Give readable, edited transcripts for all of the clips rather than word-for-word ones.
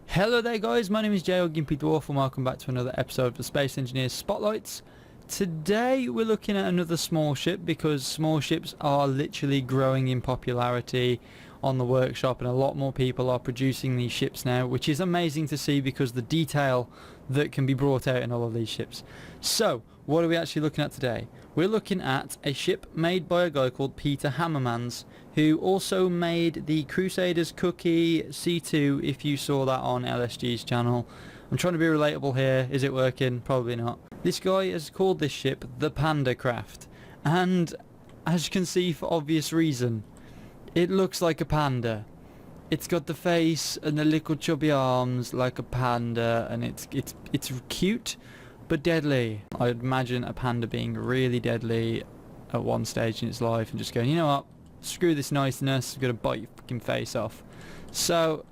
Hello there guys, my name is Jay or Gimpy Dwarf and welcome back to another episode of the Space Engineers Spotlights. Today we're looking at another small ship because small ships are literally growing in popularity on the workshop and a lot more people are producing these ships now, which is amazing to see because the detail that can be brought out in all of these ships. So what are we actually looking at today? We're looking at a ship made by a guy called PeterHammerman, who also made the Crusaders Cookie C2 if you saw that on LSG's channel. I'm trying to be relatable here. Is it working? Probably not. This guy has called this ship the Pandacraft, and as you can see, for obvious reason, it looks like a panda. It's got the face and the little chubby arms like a panda, and it's cute but deadly. I'd imagine a panda being really deadly at one stage in its life and just going, you know what, screw this niceness, I'm gonna bite your fucking face off. So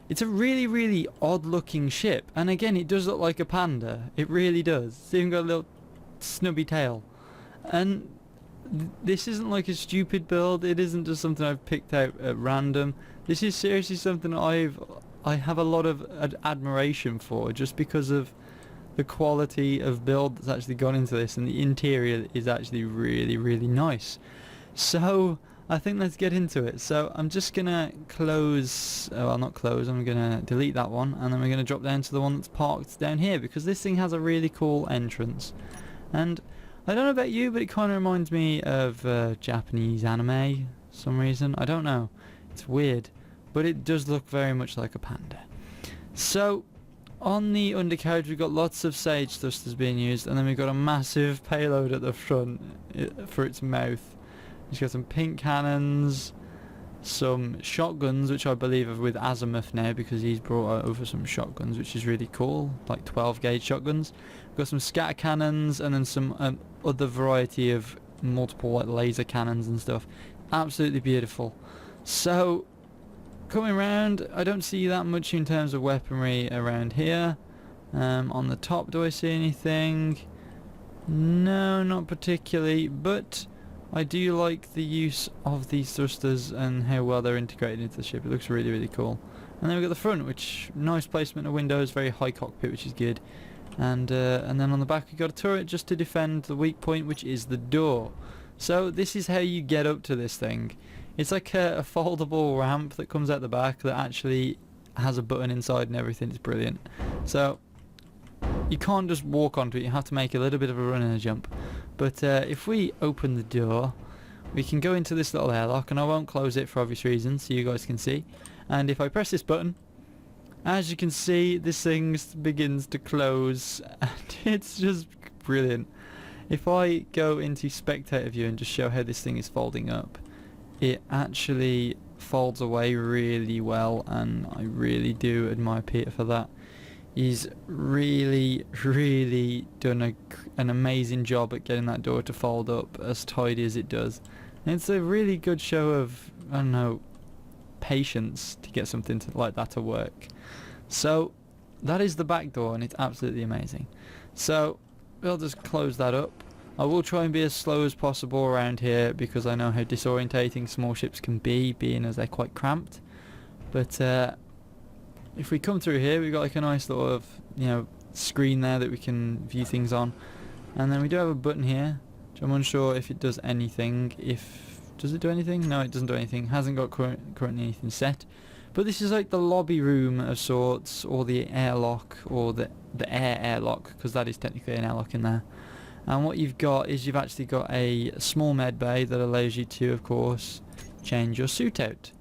it's a really odd looking ship, and again it does look like a panda. It really does. It's even got a little snubby tail, and this isn't like a stupid build. It isn't just something I've picked out at random. This is seriously something I have a lot of admiration for, just because of the quality of build that's actually gone into this, and the interior is actually really nice. So I think let's get into it. So I'm just gonna close, well not close, I'm gonna delete that one, and then we're gonna drop down to the one that's parked down here, because this thing has a really cool entrance. And I don't know about you, but it kind of reminds me of Japanese anime for some reason. I don't know, it's weird, but it does look very much like a panda. So on the undercarriage we've got lots of sage thrusters being used, and then we've got a massive payload at the front for its mouth. It's got some pink cannons, some shotguns, which I believe are with Azimuth now because he's brought over some shotguns, which is really cool, like 12 gauge shotguns. We've got some scatter cannons, and then some other variety of multiple like laser cannons and stuff. Absolutely beautiful. So coming around, I don't see that much in terms of weaponry around here. On the top, do I see anything? No, not particularly, but I do like the use of these thrusters and how well they're integrated into the ship. It looks really cool. And then we've got the front, which nice placement of windows, very high cockpit, which is good. And then on the back we've got a turret just to defend the weak point, which is the door. So this is how you get up to this thing. It's like a foldable ramp that comes out the back that actually has a button inside and everything. It's brilliant. So you can't just walk onto it, you have to make a little bit of a run and a jump. But if we open the door, we can go into this little airlock, and I won't close it for obvious reasons so you guys can see. And if I press this button, as you can see, this thing begins to close, and it's just brilliant. If I go into spectator view and just show how this thing is folding up, it actually folds away really well, and I really do admire Peter for that. He's really done an amazing job at getting that door to fold up as tidy as it does. And it's a really good show of, I don't know, patience to get something like that to work. So that is the back door, and it's absolutely amazing. So we'll just close that up. I will try and be as slow as possible around here because I know how disorientating small ships can be, being as they're quite cramped. But if we come through here, we've got like a nice little screen there that we can view things on, and then we do have a button here, which I'm unsure if it does anything. Does it do anything? No, it doesn't do anything. Hasn't got currently anything set. But this is like the lobby room of sorts, or the airlock, or the air airlock, because that is technically an airlock in there. And what you've got is you've actually got a small med bay that allows you to, of course, change your suit out.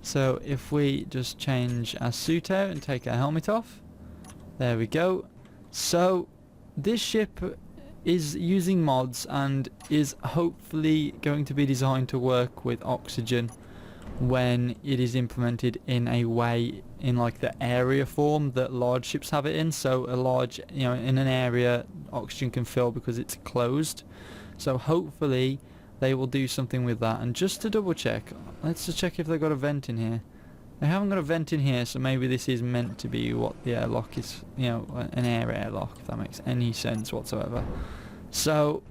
So if we just change our suit out and take our helmet off, there we go. So this ship is using mods and is hopefully going to be designed to work with oxygen when it is implemented in a way, in like the area form that large ships have it in. So a large, you know, in an area oxygen can fill because it's closed. So hopefully they will do something with that. And just to double check, let's just check if they've got a vent in here. They haven't got a vent in here, so maybe this is meant to be what the airlock is, you know, an airlock, if that makes any sense whatsoever. So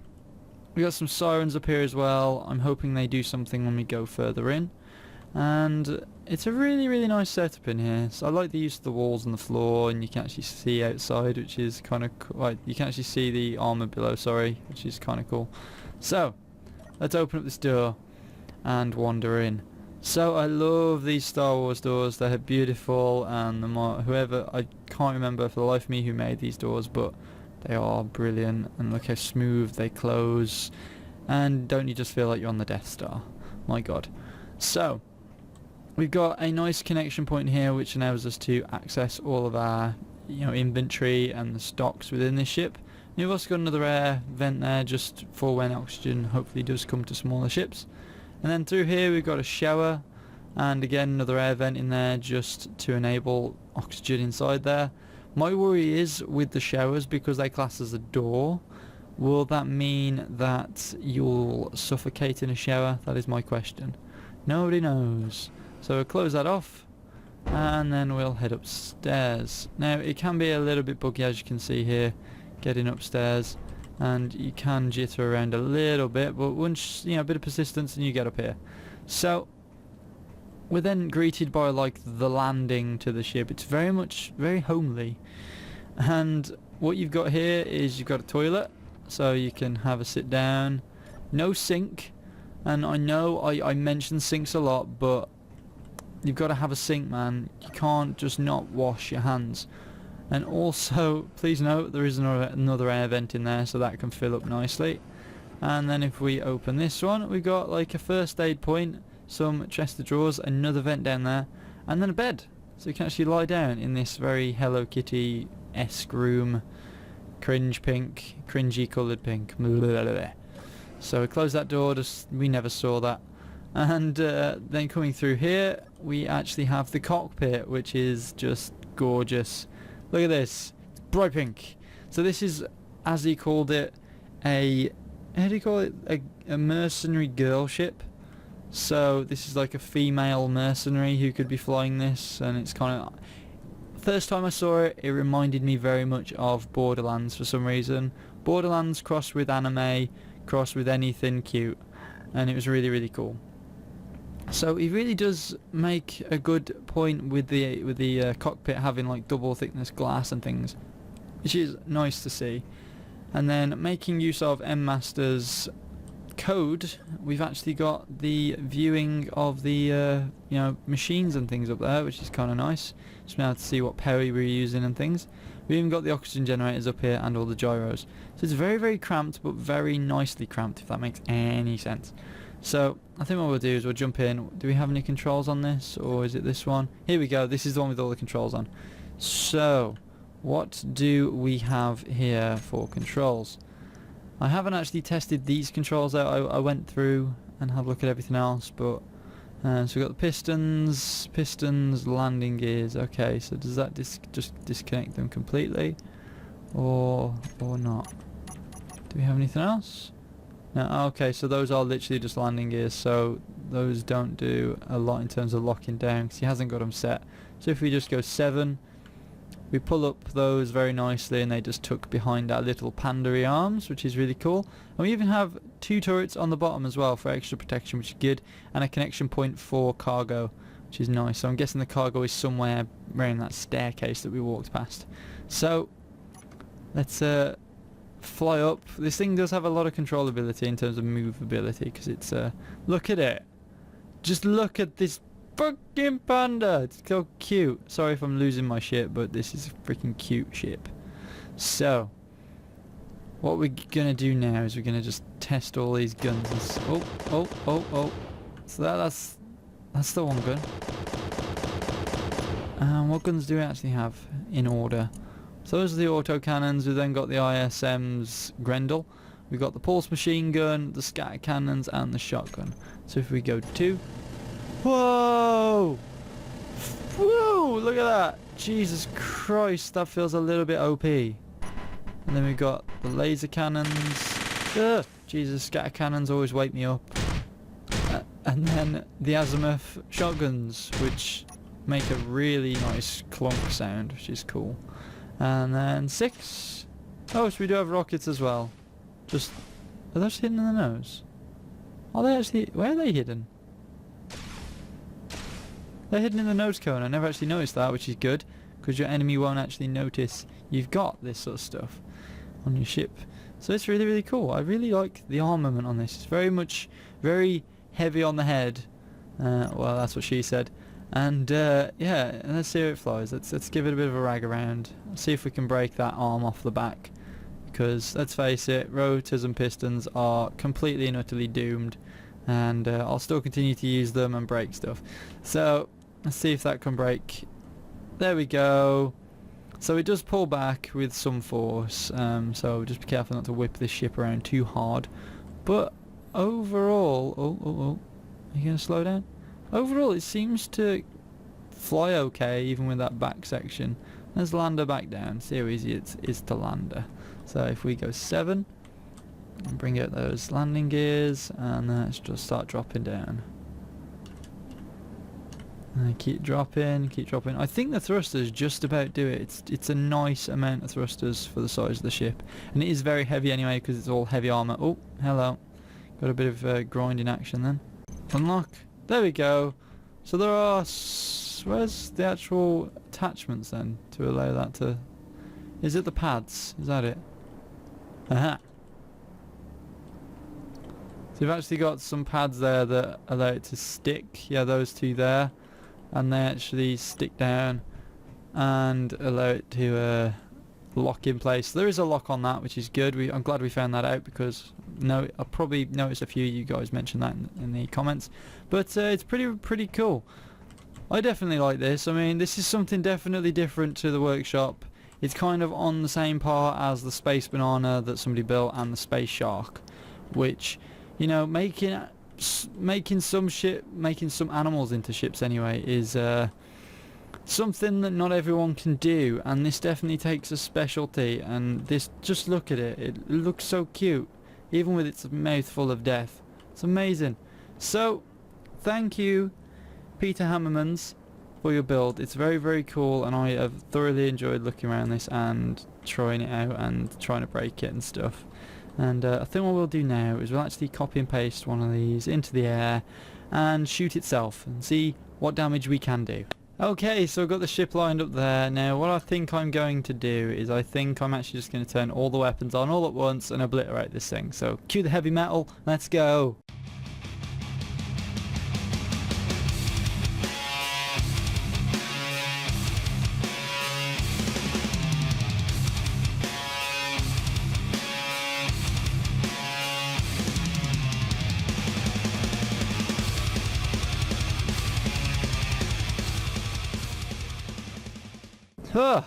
we got some sirens up here as well. I'm hoping they do something when we go further in. And it's a really, really nice setup in here. So I like the use of the walls and the floor, and you can actually see outside, which is kind of cool. You can actually see the armor below, sorry, which is kind of cool. So let's open up this door and wander in. So I love these Star Wars doors. They're beautiful, and whoever, I can't remember for the life of me who made these doors, but they are brilliant. And look how smooth they close. And don't you just feel like you're on the Death Star? My God. So we've got a nice connection point here, which enables us to access all of our, you know, inventory and the stocks within this ship. And you've also got another air vent there, just for when oxygen hopefully does come to smaller ships. And then through here we've got a shower, and again another air vent in there just to enable oxygen inside there. My worry is with the showers, because they class as a door, will that mean that you'll suffocate in a shower? That is my question. Nobody knows. So we'll close that off, and then we'll head upstairs. Now it can be a little bit buggy, as you can see here, getting upstairs. And you can jitter around a little bit, but once, you know, a bit of persistence and you get up here. So we're then greeted by like the landing to the ship. It's very homely. And what you've got here is you've got a toilet, so you can have a sit down. No sink, and I know I mention sinks a lot, but you've got to have a sink, man. You can't just not wash your hands. And also, please note, there is another air vent in there, so that can fill up nicely. And then if we open this one, we've got like a first aid point, some chest of drawers, another vent down there, and then a bed. So you can actually lie down in this very Hello Kitty-esque room. Cringy coloured pink. So we close that door, we never saw that. And then coming through here, we actually have the cockpit, which is just gorgeous. Look at this, it's bright pink. So this is, as he called it, a mercenary girl ship. So this is like a female mercenary who could be flying this, and it's kind of, first time I saw it, it reminded me very much of Borderlands for some reason. Borderlands crossed with anime, crossed with anything cute, and it was really, really cool. So he really does make a good point with the cockpit having like double thickness glass and things, which is nice to see. And then making use of M Master's code, we've actually got the viewing of the you know, machines and things up there, which is kind of nice. Just been able to see what power we're using and things. We've even got the oxygen generators up here and all the gyros. So it's very, very cramped, but very nicely cramped, if that makes any sense. So I think what we'll do is we'll jump in. Do we have any controls on this, or is it this one? Here we go, this is the one with all the controls on. So what do we have here for controls? I haven't actually tested these controls out. I went through and had a look at everything else, but so we've got the pistons, landing gears. Okay, so does that just disconnect them completely, or not? Do we have anything else? No. Okay, so those are literally just landing gears, so those don't do a lot in terms of locking down because he hasn't got them set. So if we just go 7, we pull up those very nicely, and they just tuck behind our little Panda arms, which is really cool. And we even have 2 turrets on the bottom as well for extra protection, which is good, and a connection point for cargo, which is nice. So I'm guessing the cargo is somewhere around that staircase that we walked past. So let's fly up. This thing does have a lot of controllability in terms of movability, because it's look at it, just look at this fucking Panda, it's so cute. Sorry if I'm losing my shit, but this is a freaking cute ship. So what we're gonna do now is we're gonna just test all these guns and oh, so that's the one gun. What guns do we actually have in order? So those are the autocannons. We've then got the ISM's Grendel. We've got the pulse machine gun, the scatter cannons, and the shotgun. So if we go to... Whoa! Whoa! Look at that! Jesus Christ, that feels a little bit OP. And then we've got the laser cannons. Ugh, Jesus, scatter cannons always wake me up. And then the azimuth shotguns, which make a really nice clunk sound, which is cool. And then 6. Oh, so we do have rockets as well. Just, are those hidden in the nose? Are they actually, where are they hidden? They're hidden in the nose cone. I never actually noticed that, which is good, because your enemy won't actually notice you've got this sort of stuff on your ship. So it's really, really cool. I really like the armament on this. It's very heavy on the head. Well, that's what she said. And yeah, let's see how it flies. Let's give it a bit of a rag around. See if we can break that arm off the back. Because let's face it, rotors and pistons are completely and utterly doomed. And I'll still continue to use them and break stuff. So let's see if that can break. There we go. So it does pull back with some force. So just be careful not to whip this ship around too hard. But overall, oh, are you going to slow down? Overall, it seems to fly okay, even with that back section. Let's land her back down. See how easy it is to land her. So if we go 7, and bring out those landing gears, and let's just start dropping down. And keep dropping, keep dropping. I think the thrusters just about do it. It's a nice amount of thrusters for the size of the ship. And it is very heavy anyway, because it's all heavy armour. Oh, hello. Got a bit of grinding action then. Unlock. There we go. So there are... where's the actual attachments then to allow that to... Is it the pads? Is that it? Aha. So you've actually got some pads there that allow it to stick. Yeah, those two there. And they actually stick down and allow it to lock in place. So there is a lock on that, which is good. I'm glad we found that out, because I'll probably notice a few of you guys mention that in the comments. But it's pretty cool. I definitely like this. I mean, this is something definitely different to the workshop. It's kind of on the same par as the Space Banana that somebody built and the Space Shark, which, you know, making some animals into ships anyway is something that not everyone can do, and this definitely takes a specialty. And this, just look at it, it looks so cute, even with its mouth full of death. It's amazing. So thank you, PeterHammerman, for your build. It's very cool, and I have thoroughly enjoyed looking around this and trying it out and trying to break it and stuff. And I think what we'll do now is we'll actually copy and paste one of these into the air and shoot itself and see what damage we can do. Okay, so I've got the ship lined up there. Now what I think I'm going to do is I think I'm actually just going to turn all the weapons on all at once and obliterate this thing. So cue the heavy metal, let's go! Huh.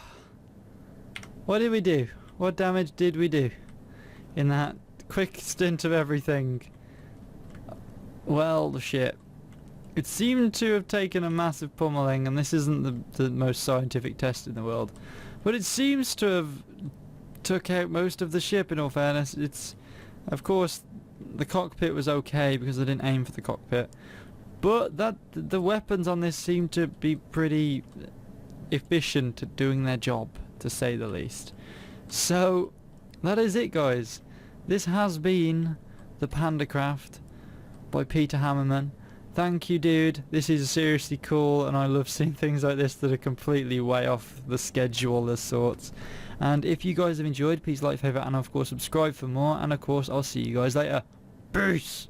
What did we do? What damage did we do in that quick stint of everything? Well, the ship. It seemed to have taken a massive pummeling, and this isn't the most scientific test in the world, but it seems to have took out most of the ship, in all fairness. It's, of course, the cockpit was okay because I didn't aim for the cockpit, but the weapons on this seem to be pretty efficient at doing their job, to say the least. So that is it, guys. This has been the Pandacraft by PeterHammerman. Thank you, dude. This is seriously cool, and I love seeing things like this that are completely way off the schedule as sorts. And if you guys have enjoyed, please like, favourite, and of course subscribe for more. And of course, I'll see you guys later. Peace!